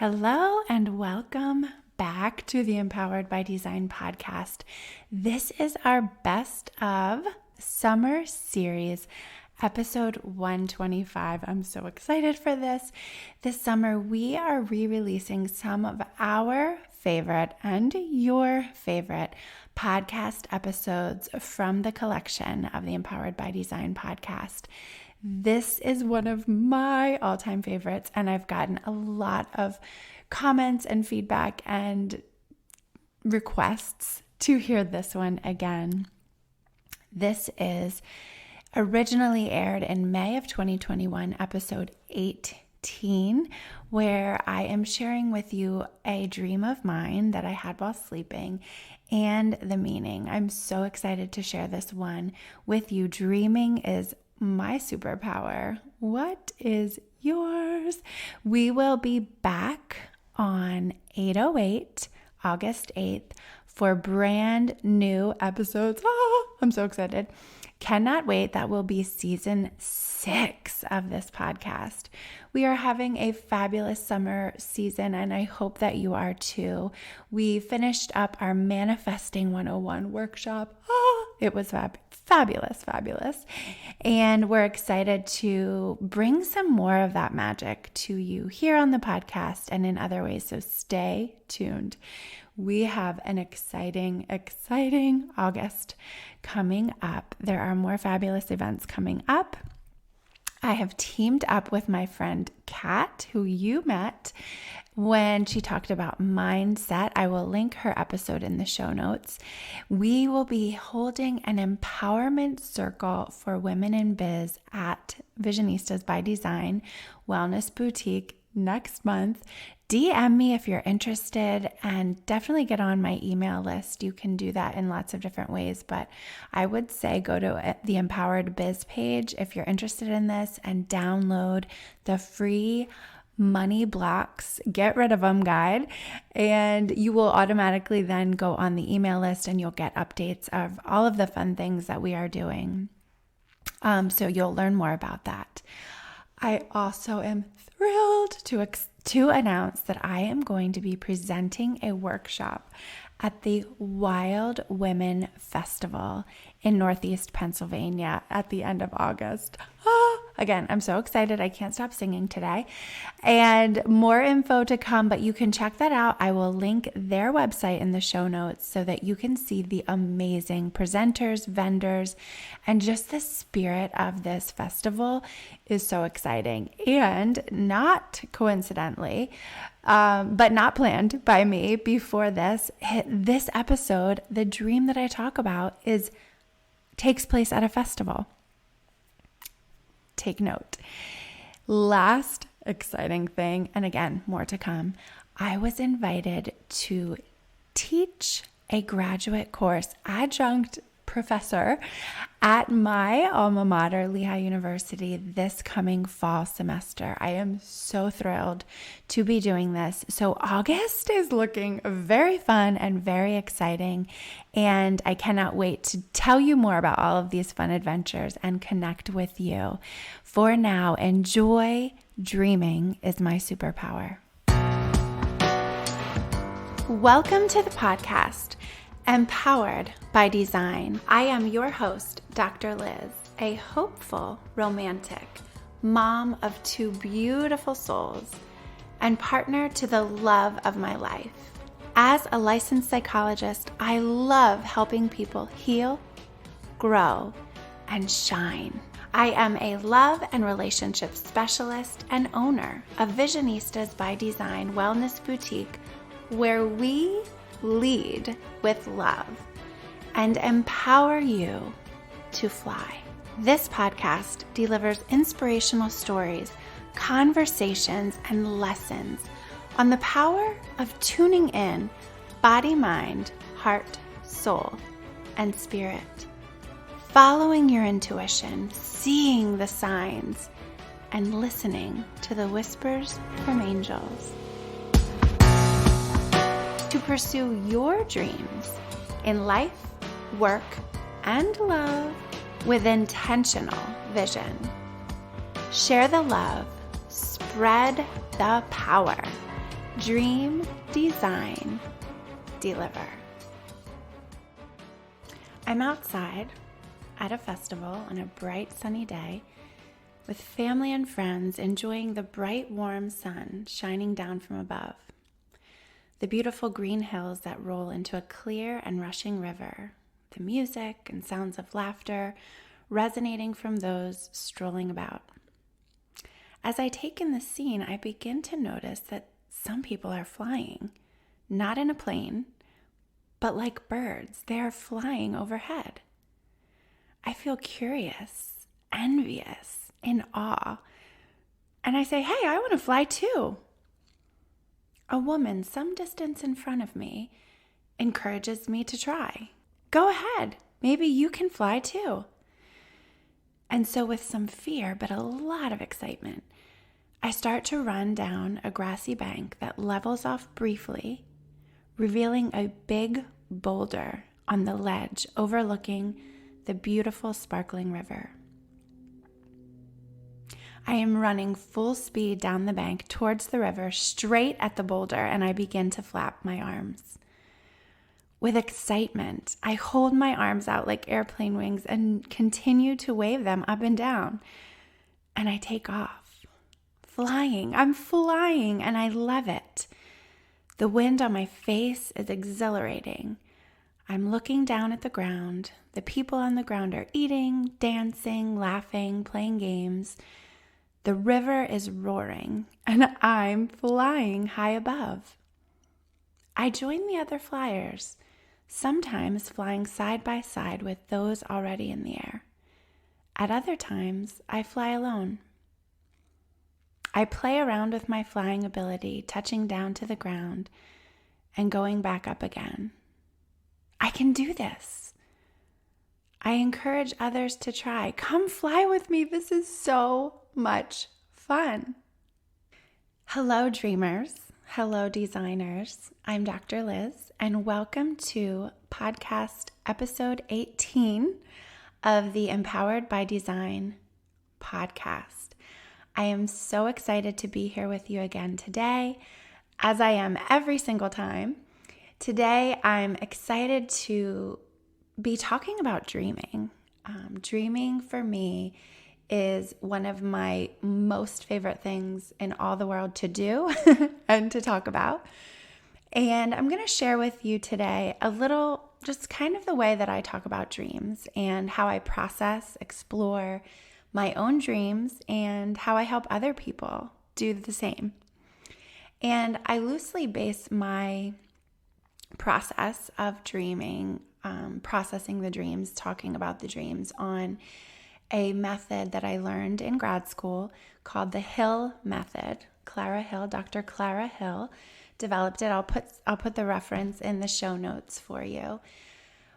Hello and welcome back to the Empowered by Design podcast. This is our best of summer series, episode 125. I'm so excited for this. This summer, we are re-releasing some of our favorite and your favorite podcast episodes from the collection of the Empowered by Design podcast. This is one of my all-time favorites, and I've gotten a lot of comments and feedback and requests to hear this one again. This is originally aired in May of 2021, episode 18, where I am sharing with you a dream of mine that I had while sleeping and the meaning. I'm so excited to share this one with you. Dreaming is my superpower. What is yours? We will be back on 8/08, August 8th, for brand new episodes. I'm so excited. Cannot wait. That will be season 6 of this podcast. We are having a fabulous summer season, and I hope that you are too. We finished up our Manifesting 101 workshop. It was fabulous. And we're excited to bring some more of that magic to you here on the podcast and in other ways. So stay tuned. We have an exciting August coming up. There are more fabulous events coming up. I have teamed up with my friend Kat, who you met when she talked about mindset. I will link her episode in the show notes. We will be holding an empowerment circle for women in biz at Visionistas by Design Wellness Boutique next month. DM me if you're interested and definitely get on my email list. You can do that in lots of different ways, but I would say go to the Empowered Biz page if you're interested in this and download the free Money Blocks, Get Rid of Them guide, and you will automatically then go on the email list and you'll get updates of all of the fun things that we are doing. So you'll learn more about that. I also am thrilled to announce that I am going to be presenting a workshop at the Wild Women Festival in Northeast Pennsylvania at the end of August. Again, I'm so excited. I can't stop singing today. And more info to come, but you can check that out. I will link their website in the show notes so that you can see the amazing presenters, vendors, and just the spirit of this festival is so exciting. And not coincidentally, but not planned by me before this episode, the dream that I talk about takes place at a festival. Take note. Last exciting thing, and again, more to come. I was invited to teach a graduate course, adjunct professor at my alma mater, Lehigh University, this coming fall semester. I am so thrilled to be doing this. So August is looking very fun and very exciting, and I cannot wait to tell you more about all of these fun adventures and connect with you. For now, enjoy. Dreaming is my superpower. Welcome to the podcast, Empowered by Design. I am your host, Dr. Liz, a hopeful romantic, mom of 2 beautiful souls, and partner to the love of my life. As a licensed psychologist, I love helping people heal, grow, and shine. I am a love and relationship specialist and owner of Visionistas by Design Wellness Boutique, where we lead with love and empower you to fly. This podcast delivers inspirational stories, conversations, and lessons on the power of tuning in body, mind, heart, soul, and spirit. Following your intuition, seeing the signs, and listening to the whispers from angels. To pursue your dreams in life, work, and love with intentional vision. Share the love, spread the power, Dream, design, deliver. I'm outside at a festival on a bright sunny day with family and friends enjoying the bright warm sun shining down from above. The beautiful green hills that roll into a clear and rushing river, the music and sounds of laughter resonating from those strolling about. As I take in the scene, I begin to notice that some people are flying, not in a plane, but like birds, they are flying overhead. I feel curious, envious, in awe, and I say, "Hey, I want to fly too." A woman some distance in front of me encourages me to try. "Go ahead, maybe you can fly too." And so with some fear, but a lot of excitement, I start to run down a grassy bank that levels off briefly, revealing a big boulder on the ledge overlooking the beautiful sparkling river. I am running full speed down the bank towards the river, straight at the boulder, and I begin to flap my arms. With excitement, I hold my arms out like airplane wings and continue to wave them up and down. And I take off, flying. I'm flying, and I love it. The wind on my face is exhilarating. I'm looking down at the ground. The people on the ground are eating, dancing, laughing, playing games. The river is roaring, and I'm flying high above. I join the other flyers, sometimes flying side by side with those already in the air. At other times, I fly alone. I play around with my flying ability, touching down to the ground and going back up again. I can do this. I encourage others to try. Come fly with me. This is so much fun. Hello, dreamers. Hello, designers. I'm Dr. Liz, and welcome to podcast episode 18 of the Empowered by Design podcast. I am so excited to be here with you again today, as I am every single time. Today, I'm excited to be talking about dreaming. Dreaming for me is one of my most favorite things in all the world to do and to talk about. And I'm going to share with you today a little, just kind of the way that I talk about dreams and how I process, explore my own dreams and how I help other people do the same. And I loosely base my process of dreaming, processing the dreams, talking about the dreams on a method that I learned in grad school called the Hill method. Dr. Clara Hill developed it. I'll put the reference in the show notes for you.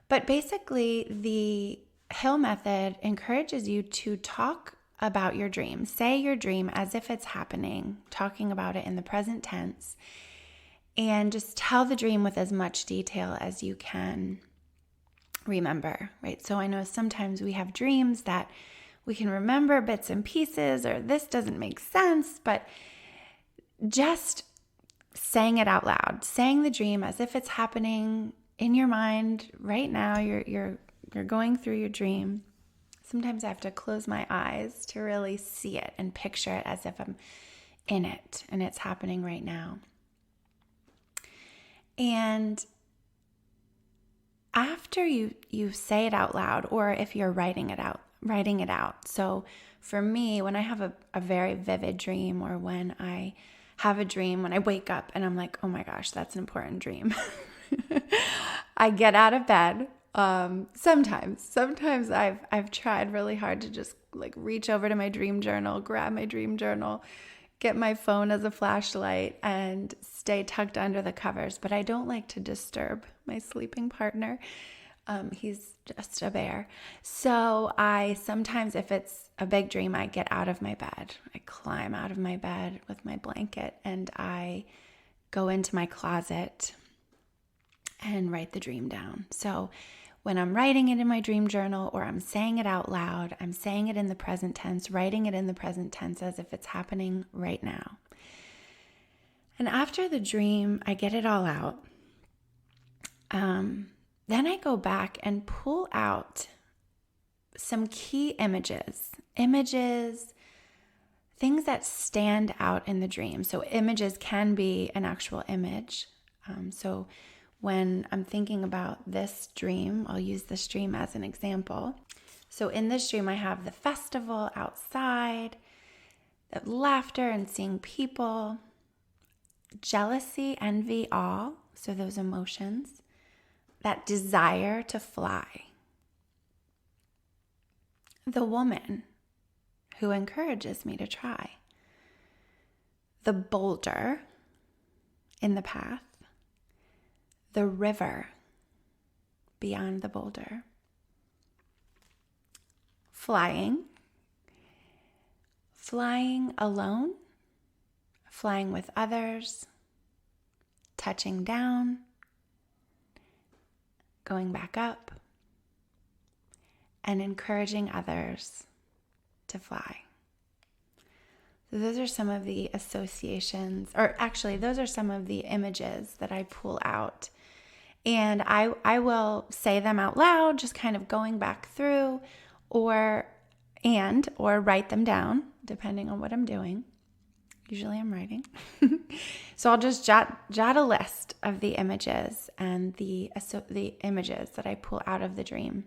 But basically, the Hill method encourages you to talk about your dream. Say your dream as if it's happening, talking about it in the present tense, and just tell the dream with as much detail as you can remember, right? So I know sometimes we have dreams that we can remember bits and pieces, or this doesn't make sense, but just saying it out loud, saying the dream as if it's happening in your mind right now, you're going through your dream. Sometimes I have to close my eyes to really see it and picture it as if I'm in it and it's happening right now. And after you say it out loud, or if you're writing it out. So for me, when I have a very vivid dream, or when I have a dream, when I wake up and I'm like, oh my gosh, that's an important dream. I get out of bed. Sometimes I've tried really hard to just like reach over to my dream journal, grab my dream journal, get my phone as a flashlight, and stay tucked under the covers. But I don't like to disturb my sleeping partner. He's just a bear. So I sometimes, if it's a big dream, I get out of my bed. I climb out of my bed with my blanket and I go into my closet and write the dream down. So when I'm writing it in my dream journal, or I'm saying it out loud, I'm saying it in the present tense, writing it in the present tense as if it's happening right now. And after the dream, I get it all out. Then I go back and pull out some key images, things that stand out in the dream. So images can be an actual image. So when I'm thinking about this dream, I'll use this dream as an example. So in this dream, I have the festival outside, the laughter and seeing people, jealousy, envy, awe, so those emotions, that desire to fly, the woman who encourages me to try, the boulder in the path, the river beyond the boulder, flying alone, flying with others, touching down, going back up, and encouraging others to fly. So those are some of the associations, or actually those are some of the images that I pull out. And I will say them out loud, just kind of going back through, or write them down, depending on what I'm doing. Usually I'm writing. So I'll just jot a list of the images and the images that I pull out of the dream.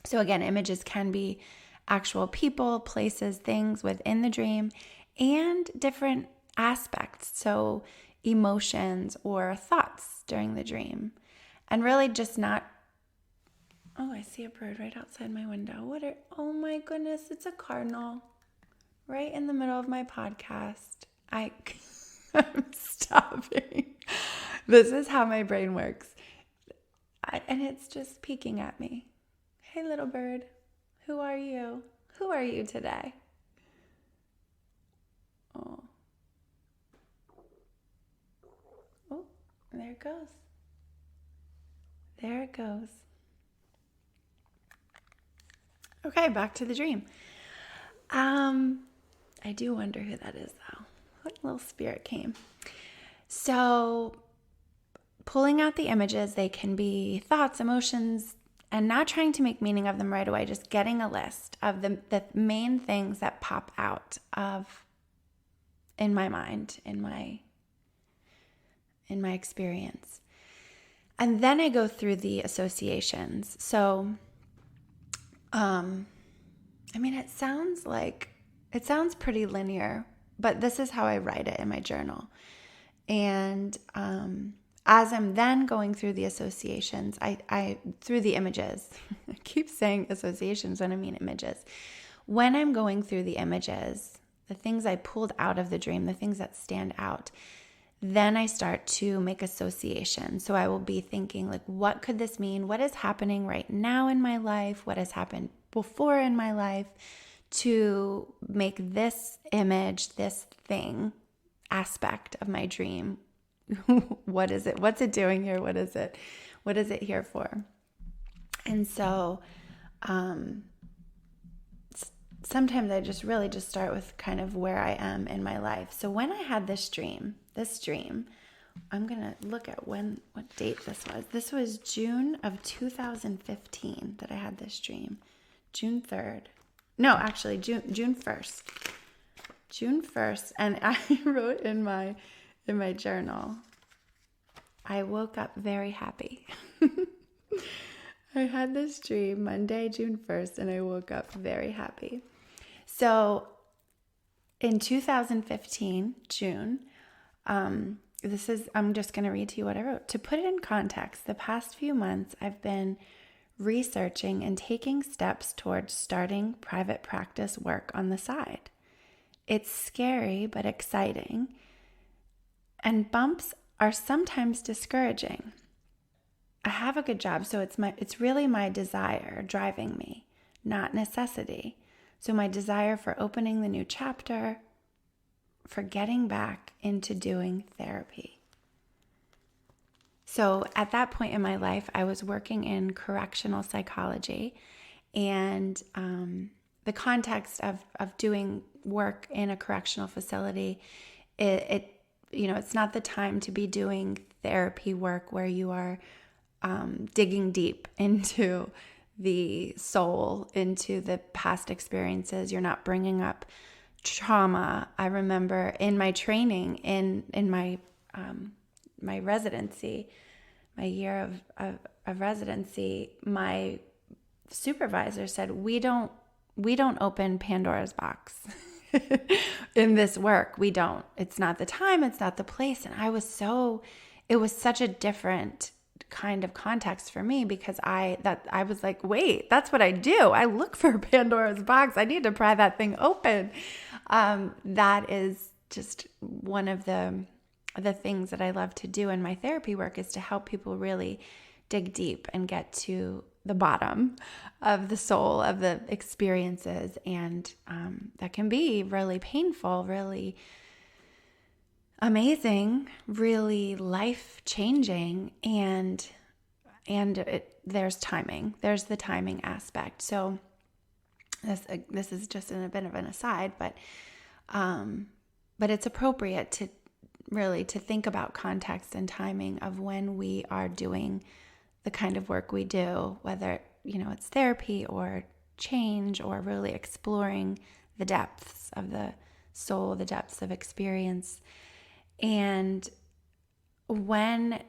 So again, images can be actual people, places, things within the dream, and different aspects. So emotions or thoughts during the dream. And really just not, oh, I see a bird right outside my window. Oh my goodness, it's a cardinal right in the middle of my podcast. I'm stopping. This is how my brain works. And it's just peeking at me. Hey, little bird, who are you? Who are you today? Oh, there it goes. There it goes. Okay, back to the dream. I do wonder who that is, though. What little spirit came? So, pulling out the images, they can be thoughts, emotions, and not trying to make meaning of them right away, just getting a list of the main things that pop out in my mind, in my experience. And then I go through the associations. So, it sounds pretty linear, but this is how I write it in my journal. And as I'm then going through the associations, through the images, I keep saying associations when I mean images. When I'm going through the images, the things I pulled out of the dream, the things that stand out, then I start to make associations. So I will be thinking, like, what could this mean? What is happening right now in my life? What has happened before in my life to make this image, this thing, aspect of my dream? What is it? What's it doing here? What is it? What is it here for? And so sometimes I just really just start with kind of where I am in my life. So when I had this dream, I'm going to look at what date this was. This was June of 2015 that I had this dream. June 3rd. No, actually June 1st. June 1st. And I wrote in my journal, I woke up very happy. I had this dream Monday, June 1st, and I woke up very happy. So in 2015, June, I'm just going to read to you what I wrote. To put it in context, the past few months I've been researching and taking steps towards starting private practice work on the side. It's scary but exciting, and bumps are sometimes discouraging. I have a good job, so it's really my desire driving me, not necessity. So my desire for opening the new chapter, for getting back into doing therapy. So at that point in my life, I was working in correctional psychology, and the context of doing work in a correctional facility, it it's not the time to be doing therapy work where you are digging deep into the soul, into the past experiences. You're not bringing up trauma. I remember in my training, in my my residency, my year of residency, my supervisor said, we don't open Pandora's box in this work. We don't. It's not the time, it's not the place. And it was such a different kind of context for me, because I was like, wait, that's what I do. I look for Pandora's box. I need to pry that thing open. That is just one of the things that I love to do in my therapy work, is to help people really dig deep and get to the bottom of the soul of the experiences. And that can be really painful, really amazing, really life-changing, and there's timing. There's the timing aspect. So this is just a bit of an aside, but it's appropriate to really to think about context and timing of when we are doing the kind of work we do, whether it's therapy or change, or really exploring the depths of the soul, the depths of experience. And when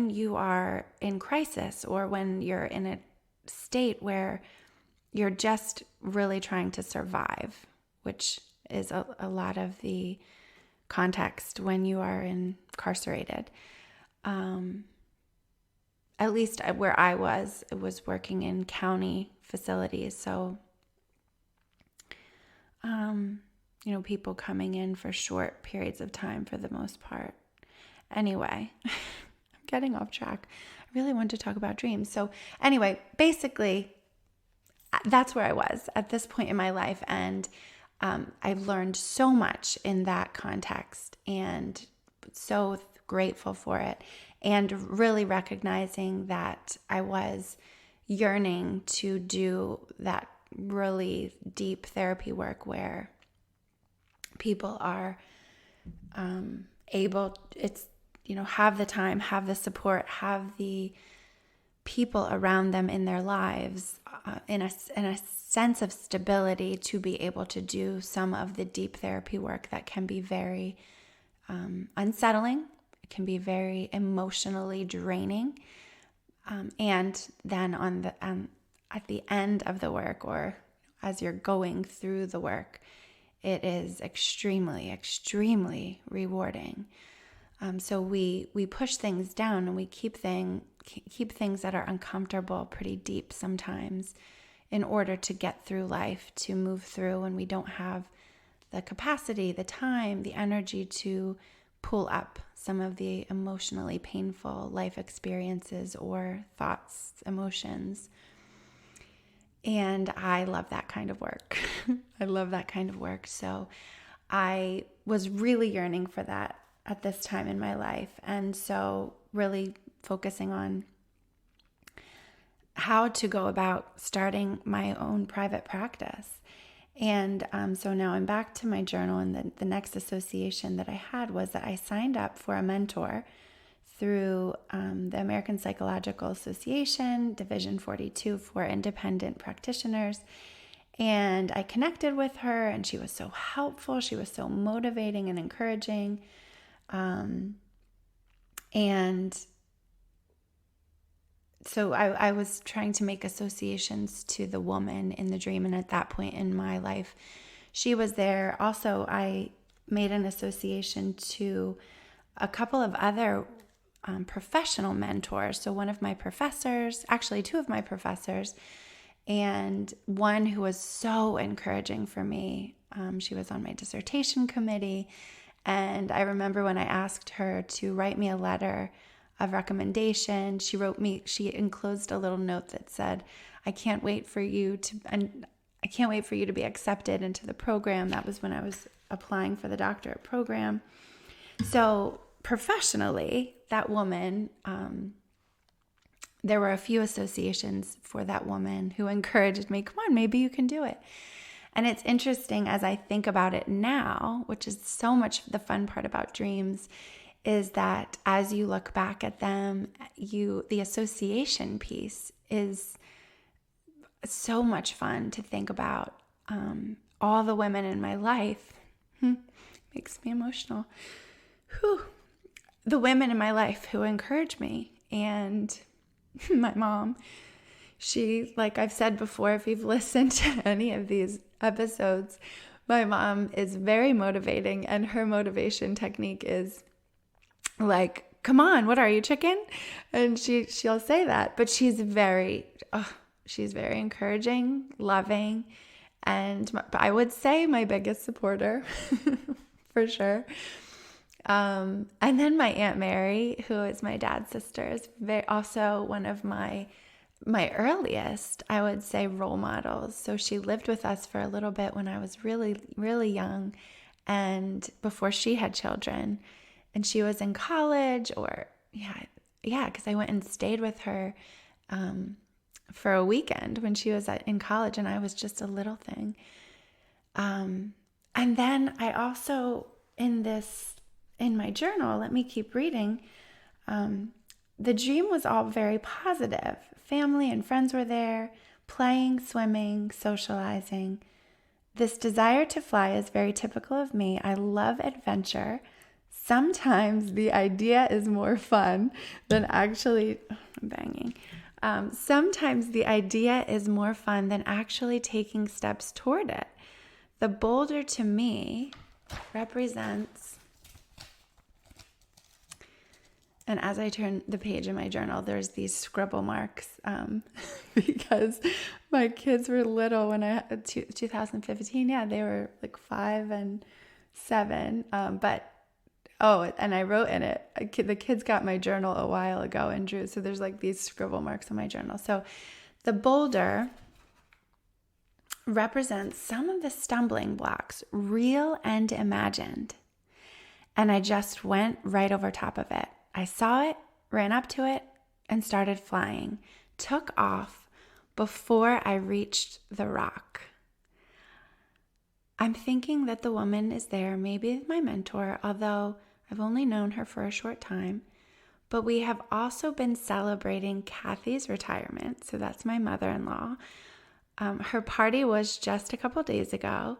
you are in crisis, or when you're in a state where you're just really trying to survive, which is a lot of the context when you are incarcerated. At least where I was, it was working in county facilities. So, people coming in for short periods of time for the most part. Anyway, I'm getting off track. I really want to talk about dreams. So anyway, basically, that's where I was at this point in my life. And I learned so much in that context, and so grateful for it. And really recognizing that I was yearning to do that really deep therapy work where people are able, have the time, have the support, have the people around them in their lives in a sense of stability to be able to do some of the deep therapy work that can be very unsettling. It can be very emotionally draining. And then at the end of the work, or as you're going through the work, it is extremely, extremely rewarding. So we push things down, and we keep things that are uncomfortable pretty deep sometimes, in order to get through life, to move through when we don't have the capacity, the time, the energy to pull up some of the emotionally painful life experiences or thoughts, emotions. And I love that kind of work. I love that kind of work. So I was really yearning for that at this time in my life. And so really focusing on how to go about starting my own private practice. And so now I'm back to my journal, and the next association that I had was that I signed up for a mentor through the American Psychological Association, Division 42 for independent practitioners. And I connected with her, and she was so helpful. She was so motivating and encouraging. And so I was trying to make associations to the woman in the dream. And at that point in my life, she was there. Also, I made an association to a couple of other professional mentors. So one of my professors, actually two of my professors, and one who was so encouraging for me. She was on my dissertation committee. And I remember when I asked her to write me a letter of recommendation, she enclosed a little note that said, I can't wait for you to be accepted into the program. That was when I was applying for the doctorate program. So professionally, that woman, there were a few associations for that woman who encouraged me, come on, maybe you can do it. And it's interesting as I think about it now, which is so much the fun part about dreams, is that as you look back at them, the association piece is so much fun to think about. All the women in my life, makes me emotional. The women in my life who encourage me, and my mom, she, like I've said before, if you've listened to any of these episodes, my mom is very motivating, and her motivation technique is like, come on, what are you, chicken? And she'll say that, but she's very encouraging, loving, and I would say my biggest supporter for sure. And then my Aunt Mary, who is my dad's sister, is also one of my earliest, I would say, role models. So she lived with us for a little bit when I was really, really young, and before she had children. And she was in college, because I went and stayed with her for a weekend when she was in college, and I was just a little thing. And then I also, in my journal, let me keep reading, the dream was all very positive. Family and friends were there, playing, swimming, socializing. This desire to fly is very typical of me. I love adventure. Sometimes the idea is more fun than actually, sometimes the idea is more fun than actually taking steps toward it. The boulder to me represents, and as I turn the page in my journal, there's these scribble marks because my kids were little when I had 2015. Yeah, they were like 5 and 7. And I wrote in it, the kids got my journal a while ago and drew. So there's like these scribble marks on my journal. So the boulder represents some of the stumbling blocks, real and imagined. And I just went right over top of it. I saw it, ran up to it, and started flying. Took off before I reached the rock. I'm thinking that the woman is there, maybe my mentor, although I've only known her for a short time. But we have also been celebrating Kathy's retirement. So that's my mother-in-law. Her party was just a couple days ago,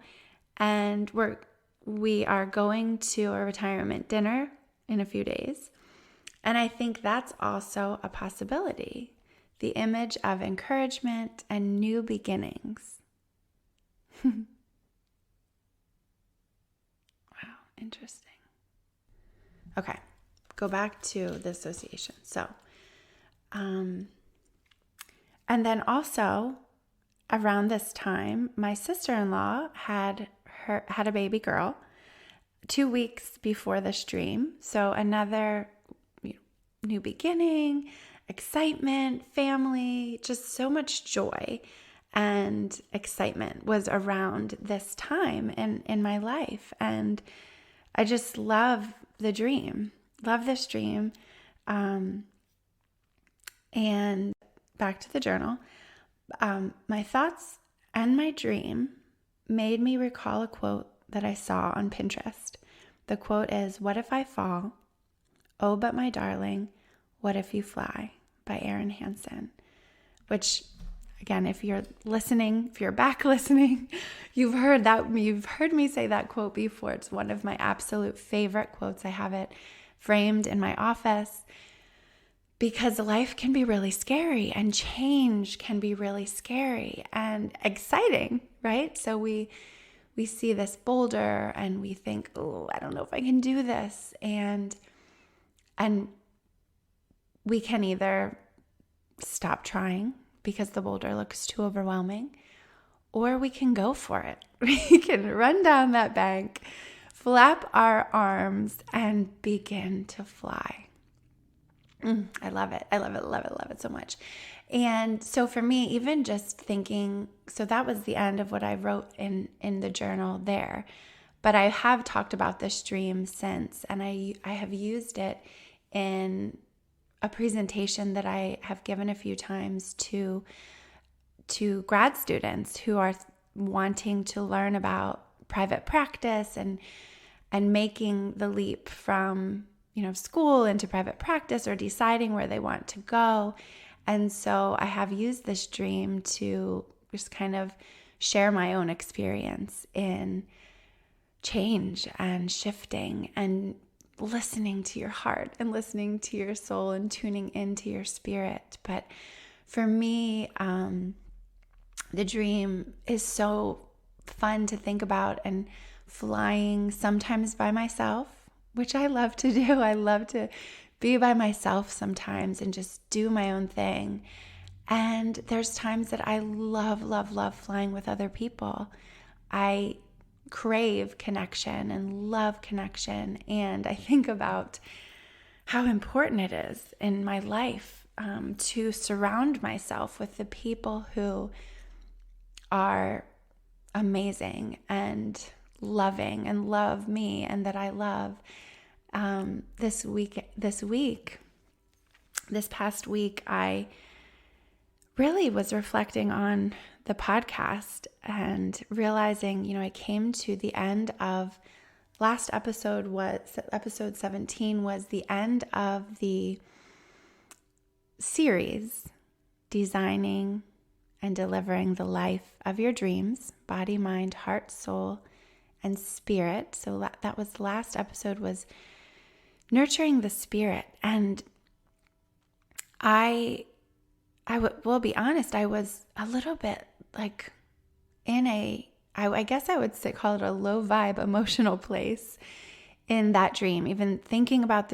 and we are going to a retirement dinner in a few days. And I think that's also a possibility. The image of encouragement and new beginnings. Wow, interesting. Okay, go back to the association. So, and then also around this time, my sister-in-law had a baby girl 2 weeks before this dream. So another new beginning, excitement, family, just so much joy and excitement was around this time in my life. And I just love this dream. And back to the journal. My thoughts and my dream made me recall a quote that I saw on Pinterest. The quote is, "What if I fall? Oh, but my darling, what if you fly?" by Erin Hansen. Which, again, if you're back listening, you've heard me say that quote before. It's one of my absolute favorite quotes. I have it framed in my office because life can be really scary and change can be really scary and exciting, right? So we see this boulder and we think, oh, I don't know if I can do this. And we can either stop trying because the boulder looks too overwhelming, or we can go for it. We can run down that bank, flap our arms, and begin to fly. I love it. I love it, love it, love it so much. And so for me, even just thinking, so that was the end of what I wrote in the journal there. But I have talked about this dream since, and I have used it in a presentation that I have given a few times to grad students who are wanting to learn about private practice and making the leap from, school into private practice, or deciding where they want to go. And so I have used this dream to just kind of share my own experience in change and shifting and listening to your heart and listening to your soul and tuning into your spirit. But for me, the dream is so fun to think about, and flying sometimes by myself, which I love to do. I love to be by myself sometimes and just do my own thing. And there's times that I love, love, love flying with other people. I crave connection and love connection. And I think about how important it is in my life to surround myself with the people who are amazing and loving and love me and that I love. This past week, I really was reflecting on the podcast and realizing, I came to the end of last episode. Episode 17 was the end of the series, Designing and Delivering the Life of Your Dreams, Body, Mind, Heart, Soul, and Spirit. So that was the last episode, was nurturing the spirit. And I will be honest, I was a little bit like in I guess I would call it a low vibe emotional place in that dream, even thinking about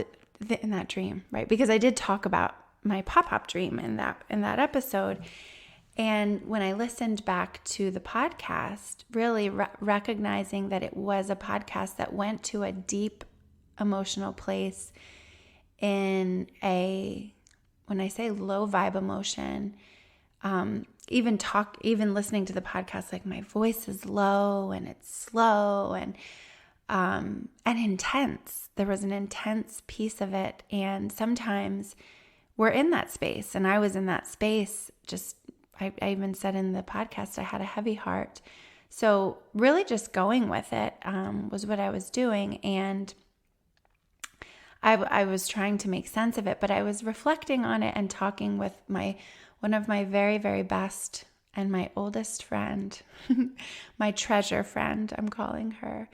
in that dream, right? Because I did talk about my pop-up dream in that episode. And when I listened back to the podcast, really recognizing that it was a podcast that went to a deep emotional place in when I say low vibe emotion, even listening to the podcast, like my voice is low and it's slow and intense. There was an intense piece of it. And sometimes we're in that space, and I was in that space. I even said in the podcast, I had a heavy heart. So really just going with it was what I was doing. And I was trying to make sense of it, but I was reflecting on it and talking with one of my very, very best and my oldest friend, my treasure friend, I'm calling her,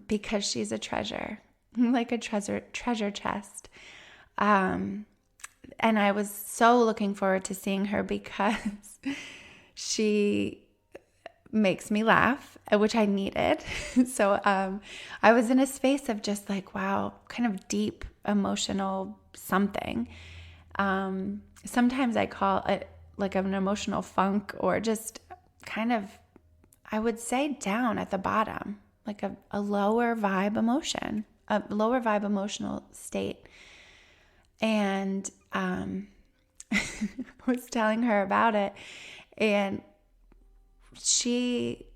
because she's a treasure, like a treasure chest. And I was so looking forward to seeing her because she makes me laugh, which I needed. So I was in a space of just like, wow, kind of deep emotional something. Sometimes I call it like an emotional funk, or just kind of, I would say, down at the bottom, like a lower vibe emotion, a lower vibe emotional state. And I was telling her about it, and she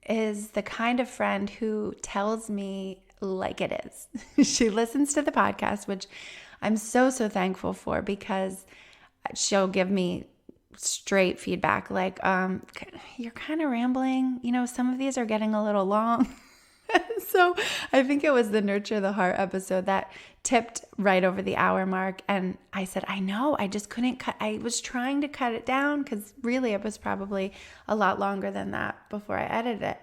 is the kind of friend who tells me like it is. She listens to the podcast, which I'm so, so thankful for, because she'll give me straight feedback like, you're kind of rambling. Some of these are getting a little long. So I think it was the Nurture the Heart episode that tipped right over the hour mark. And I said, I know, I just couldn't cut. I was trying to cut it down because really it was probably a lot longer than that before I edited it.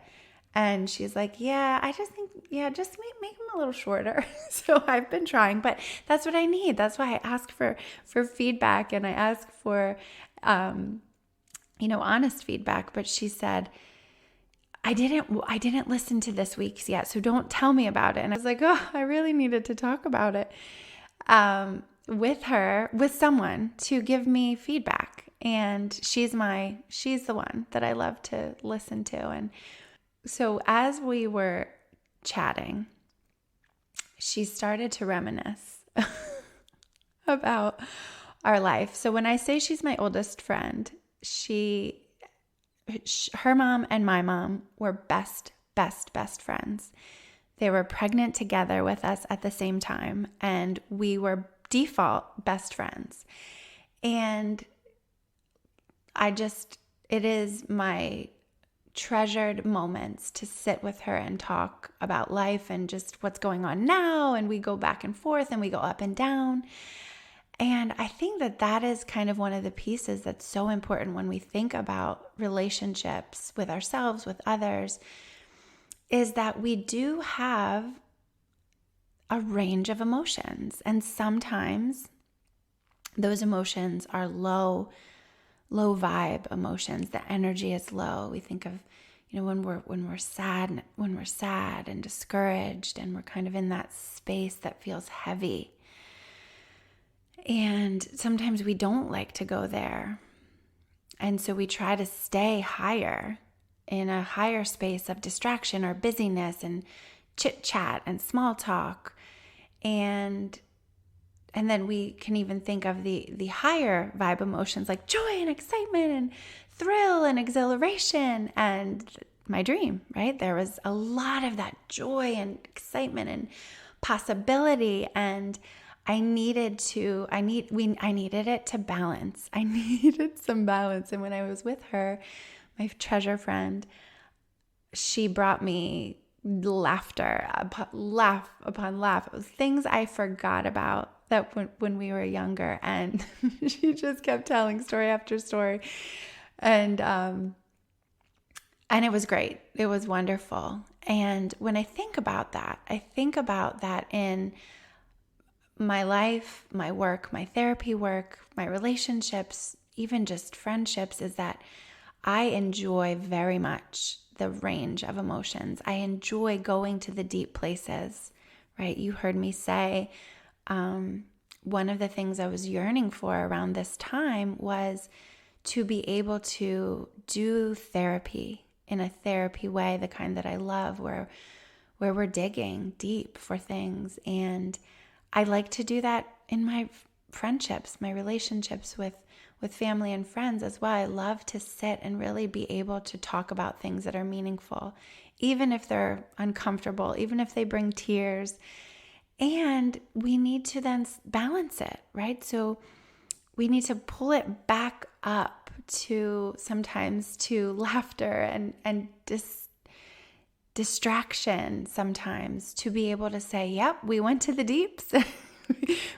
And she's like, yeah, I just think, just make them a little shorter. So I've been trying, but that's what I need. That's why I ask for feedback, and I ask for, honest feedback. But she said, I didn't listen to this week's yet, so don't tell me about it. And I was like, oh, I really needed to talk about it with someone to give me feedback. And she's the one that I love to listen to. And so as we were chatting, she started to reminisce about our life. So when I say she's my oldest friend, her mom and my mom were best friends. They were pregnant together with us at the same time, and we were default best friends. And it is my treasured moments to sit with her and talk about life and just what's going on now. And we go back and forth and we go up and down. And I think that that is kind of one of the pieces that's so important when we think about relationships with ourselves, with others, is that we do have a range of emotions. And sometimes those emotions are low vibe emotions. The energy is low. We think of, when we're sad and discouraged, and we're kind of in that space that feels heavy. And sometimes we don't like to go there. And so we try to stay higher, in a higher space of distraction or busyness and chit chat and small talk. And then we can even think of the higher vibe emotions like joy and excitement and thrill and exhilaration. And my dream, right? There was a lot of that joy and excitement and possibility. And I needed it to balance. I needed some balance. And when I was with her, my treasure friend, she brought me laughter, laugh upon laugh. It was things I forgot about that when we were younger. And she just kept telling story after story. And it was great. It was wonderful. And when I think about that in my life, my work, my therapy work, my relationships, even just friendships, is that I enjoy very much the range of emotions. I enjoy going to the deep places, right? You heard me say, one of the things I was yearning for around this time was to be able to do therapy in a therapy way, the kind that I love, where we're digging deep for things. And I like to do that in my friendships, my relationships with family and friends as well. I love to sit and really be able to talk about things that are meaningful, even if they're uncomfortable, even if they bring tears. And we need to then balance it, right? So we need to pull it back up to sometimes to laughter and distraction sometimes, to be able to say, yep, we went to the deeps.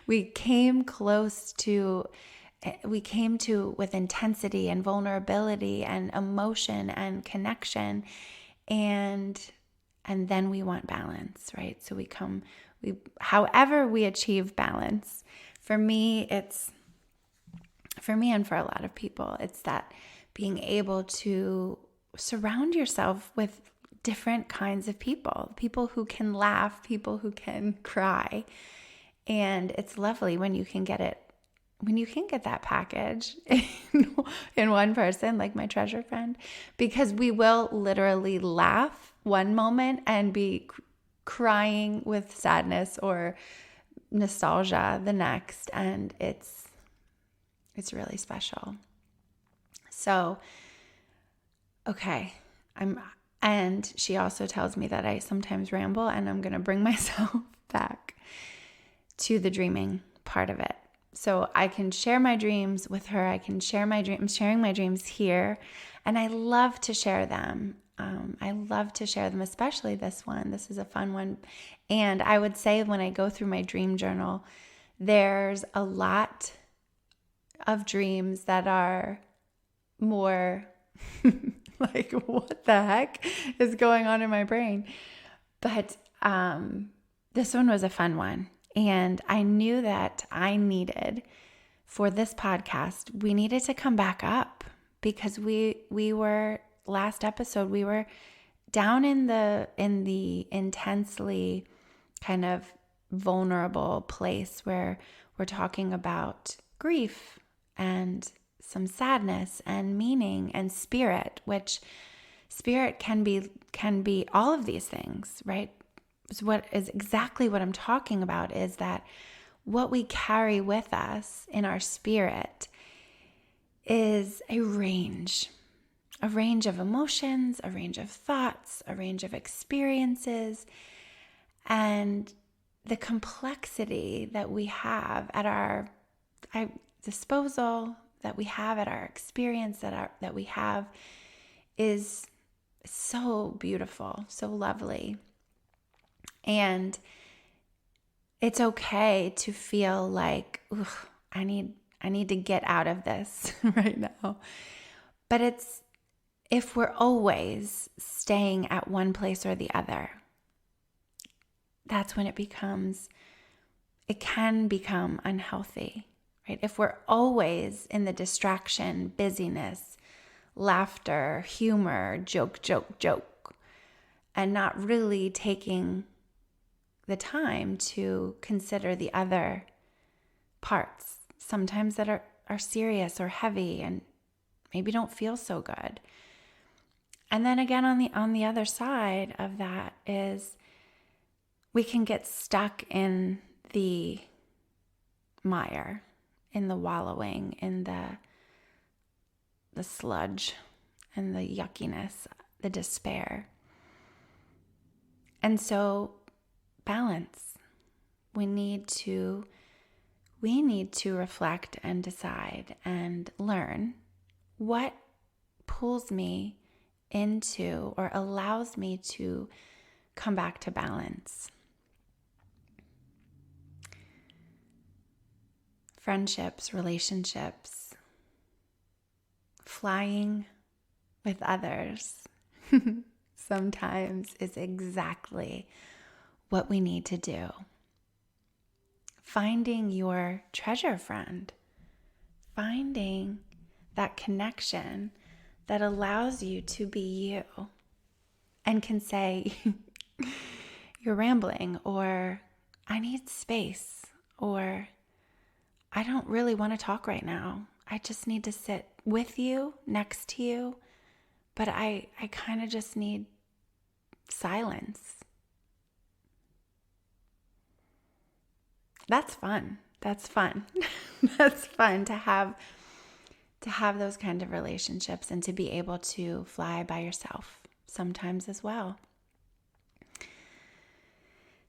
We came to with intensity and vulnerability and emotion and connection, and then we want balance, right? So however we achieve balance. For me and for a lot of people, it's that being able to surround yourself with different kinds of people who can laugh, people who can cry. And it's lovely when you can get that package in one person, like my treasure friend, because we will literally laugh one moment and be crying with sadness or nostalgia the next. And it's really special. So, okay, and she also tells me that I sometimes ramble, and I'm going to bring myself back to the dreaming part of it. So I can share my dreams with her. I can share my dreams. I'm sharing my dreams here, and I love to share them. I love to share them, especially this one. This is a fun one. And I would say when I go through my dream journal, there's a lot of dreams that are more like, what the heck is going on in my brain? But this one was a fun one. And I knew that I needed, for this podcast, we needed to come back up, because we were, last episode, we were down in the intensely kind of vulnerable place where we're talking about grief and some sadness and meaning and spirit, which spirit can be all of these things, right? So what is exactly what I'm talking about is that what we carry with us in our spirit is a range of emotions, a range of thoughts, a range of experiences, and the complexity that we have at our disposal, that we have at our experience, that we have is so beautiful, so lovely. And it's okay to feel like, I need to get out of this right now. But if we're always staying at one place or the other, that's when it can become unhealthy, right? If we're always in the distraction, busyness, laughter, humor, joke, and not really taking the time to consider the other parts, sometimes that are serious or heavy and maybe don't feel so good. And then again, on the other side of that is we can get stuck in the mire, in the wallowing, in the sludge and the yuckiness, the despair. And so balance. We need to reflect and decide and learn what pulls me into or allows me to come back to balance. Friendships, relationships, flying with others sometimes is exactly what we need to do. Finding your treasure friend, finding that connection that allows you to be you and can say, you're rambling, or I need space, or I don't really want to talk right now. I just need to sit with you, next to you, but I kind of just need silence. That's fun. That's fun. That's fun to have those kind of relationships and to be able to fly by yourself sometimes as well.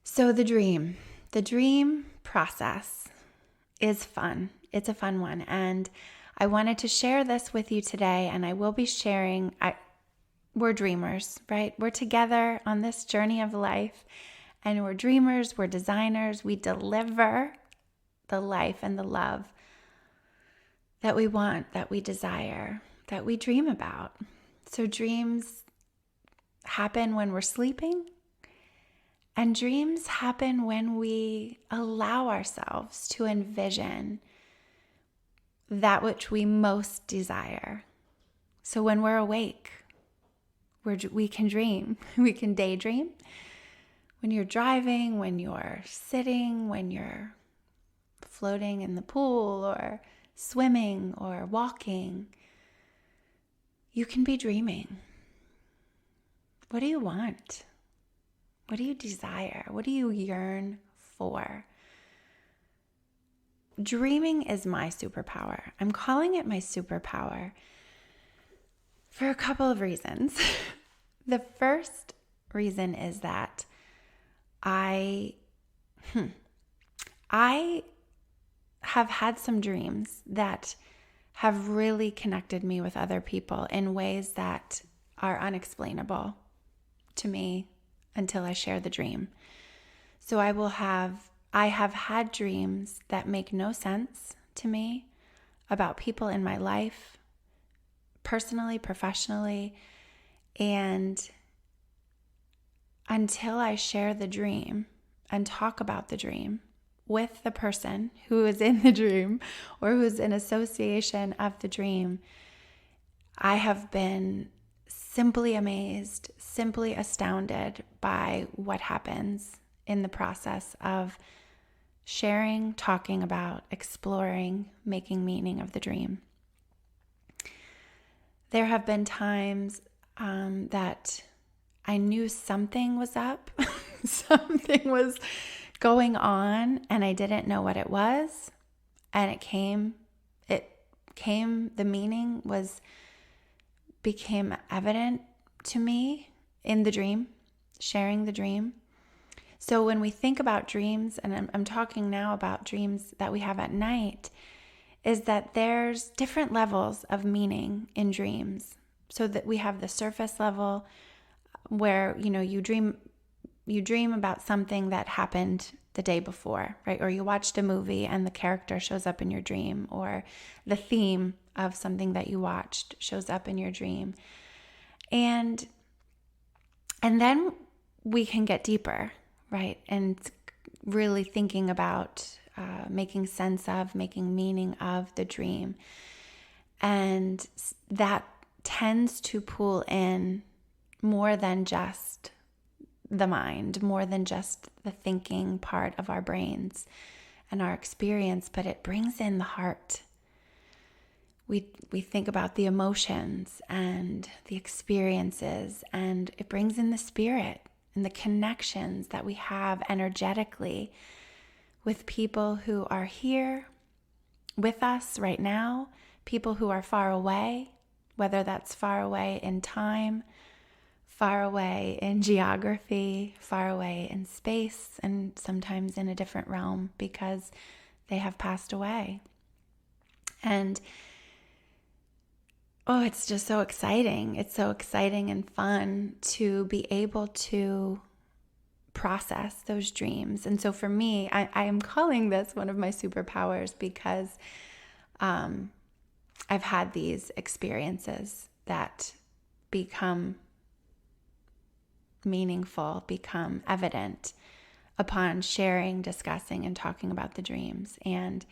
So the dream process is fun. It's a fun one. And I wanted to share this with you today, and I will be sharing. We're dreamers, right? We're together on this journey of life, and we're dreamers, we're designers. We deliver the life and the love that we want, that we desire, that we dream about. So dreams happen when we're sleeping, and dreams happen when we allow ourselves to envision that which we most desire. So when we're awake, we can dream, we can daydream. When you're driving, when you're sitting, when you're floating in the pool or swimming or walking, you can be dreaming. What do you want? What do you desire? What do you yearn for? Dreaming is my superpower. I'm calling it my superpower for a couple of reasons. The first reason is that I have had some dreams that have really connected me with other people in ways that are unexplainable to me until I share the dream. So I have had dreams that make no sense to me about people in my life, personally, professionally, and until I share the dream and talk about the dream with the person who is in the dream or who's in association of the dream, I have been simply amazed, simply astounded by what happens in the process of sharing, talking about, exploring, making meaning of the dream. There have been times that I knew something was up, something was going on, and I didn't know what it was. And the meaning became evident to me in the dream, sharing the dream. So when we think about dreams, and I'm talking now about dreams that we have at night, is that there's different levels of meaning in dreams. So that we have the surface level where, you dream about something that happened the day before, right? Or you watched a movie and the character shows up in your dream, or the theme of something that you watched shows up in your dream. And then we can get deeper, right? And really thinking about making sense of, making meaning of the dream. And that tends to pull in more than just the mind, more than just the thinking part of our brains and our experience, but it brings in the heart. We think about the emotions and the experiences, and it brings in the spirit and the connections that we have energetically with people who are here with us right now, people who are far away, whether that's far away in time, far away in geography, far away in space, and sometimes in a different realm because they have passed away. And it's just so exciting. It's so exciting and fun to be able to process those dreams. And so for me, I am calling this one of my superpowers because I've had these experiences that become meaningful, become evident upon sharing, discussing, and talking about the dreams. And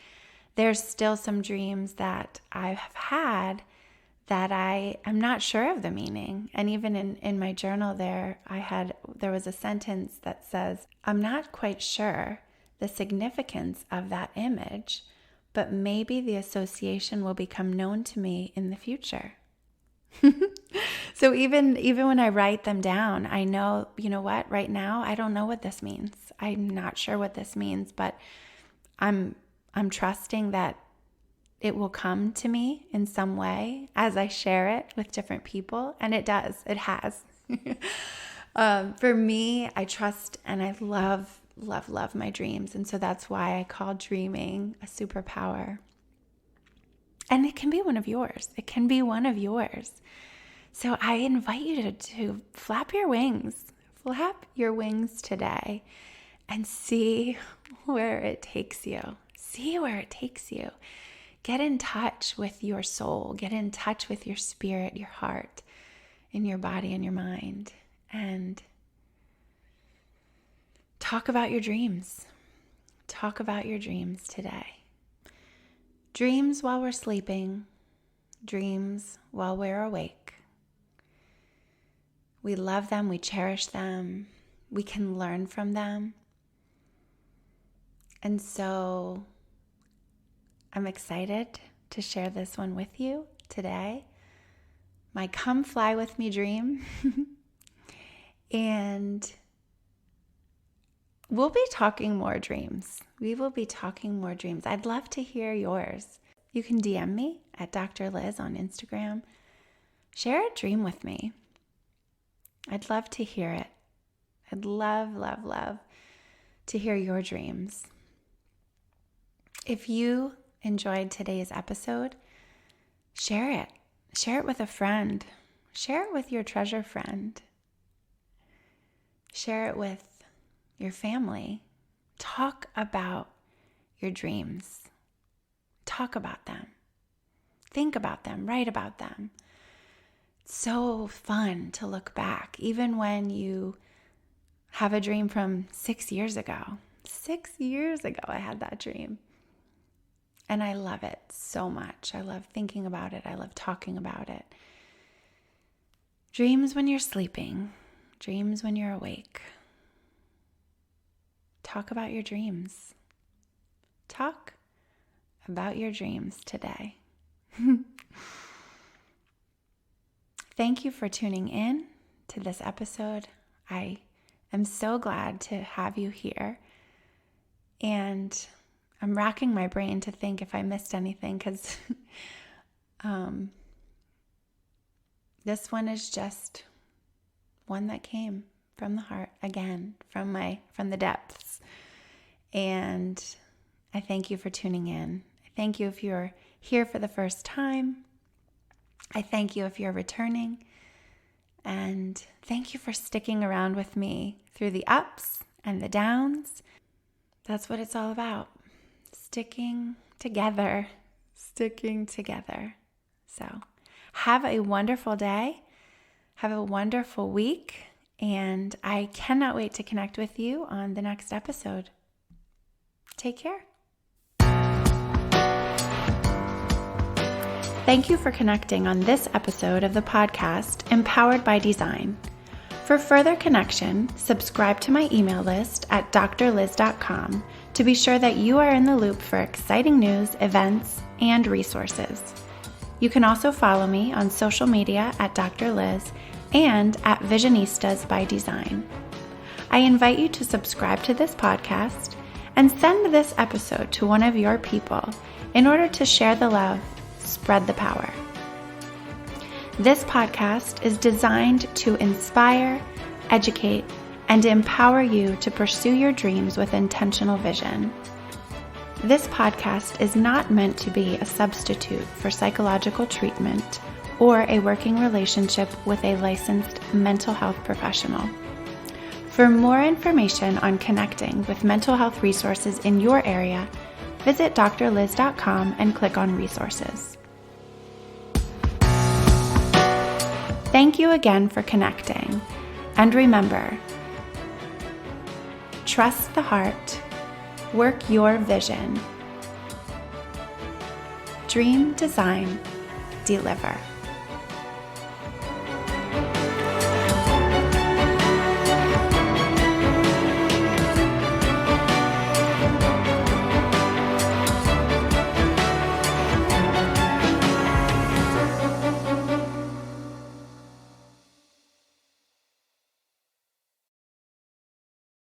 there's still some dreams that I have had that I am not sure of the meaning. And even in my journal there was a sentence that says, I'm not quite sure the significance of that image, but maybe the association will become known to me in the future. So even when I write them down, I know, what, right now, I don't know what this means. I'm not sure what this means, but I'm trusting that it will come to me in some way as I share it with different people. And it does. It has. For me, I trust and I love, love, love my dreams. And so that's why I call dreaming a superpower. And it can be one of yours. It can be one of yours. So I invite you to flap your wings. Flap your wings today and see where it takes you. See where it takes you. Get in touch with your soul. Get in touch with your spirit, your heart, in your body and your mind. And talk about your dreams. Talk about your dreams today. Dreams while we're sleeping. Dreams while we're awake. We love them. We cherish them. We can learn from them. And so I'm excited to share this one with you today. My come fly with me dream. And we'll be talking more dreams. We will be talking more dreams. I'd love to hear yours. You can DM me at Dr. Liz on Instagram. Share a dream with me. I'd love to hear it. I'd love, love, love to hear your dreams. If you enjoyed today's episode, share it. Share it with a friend. Share it with your treasure friend. Share it with your family. Talk about your dreams. Talk about them. Think about them. Write about them. It's so fun to look back, even when you have a dream from 6 years ago. 6 years ago, I had that dream. And I love it so much. I love thinking about it. I love talking about it. Dreams when you're sleeping. Dreams when you're awake. Talk about your dreams. Talk about your dreams today. Thank you for tuning in to this episode. I am so glad to have you here. And I'm racking my brain to think if I missed anything because this one is just one that came from the heart again, from the depths. And I thank you for tuning in. I thank you if you're here for the first time. I thank you if you're returning, and thank you for sticking around with me through the ups and the downs. That's what it's all about. Sticking together. So have a wonderful day. Have a wonderful week. And I cannot wait to connect with you on the next episode. Take care. Thank you for connecting on this episode of the podcast, Empowered by Design. For further connection, subscribe to my email list at drliz.com to be sure that you are in the loop for exciting news, events, and resources. You can also follow me on social media at Dr. Liz and at Visionistas by Design. I invite you to subscribe to this podcast and send this episode to one of your people in order to share the love, spread the power. This podcast is designed to inspire, educate, and empower you to pursue your dreams with intentional vision. This podcast is not meant to be a substitute for psychological treatment or a working relationship with a licensed mental health professional. For more information on connecting with mental health resources in your area, visit drliz.com and click on resources. Thank you again for connecting, and remember, trust the heart, work your vision, dream, design, deliver.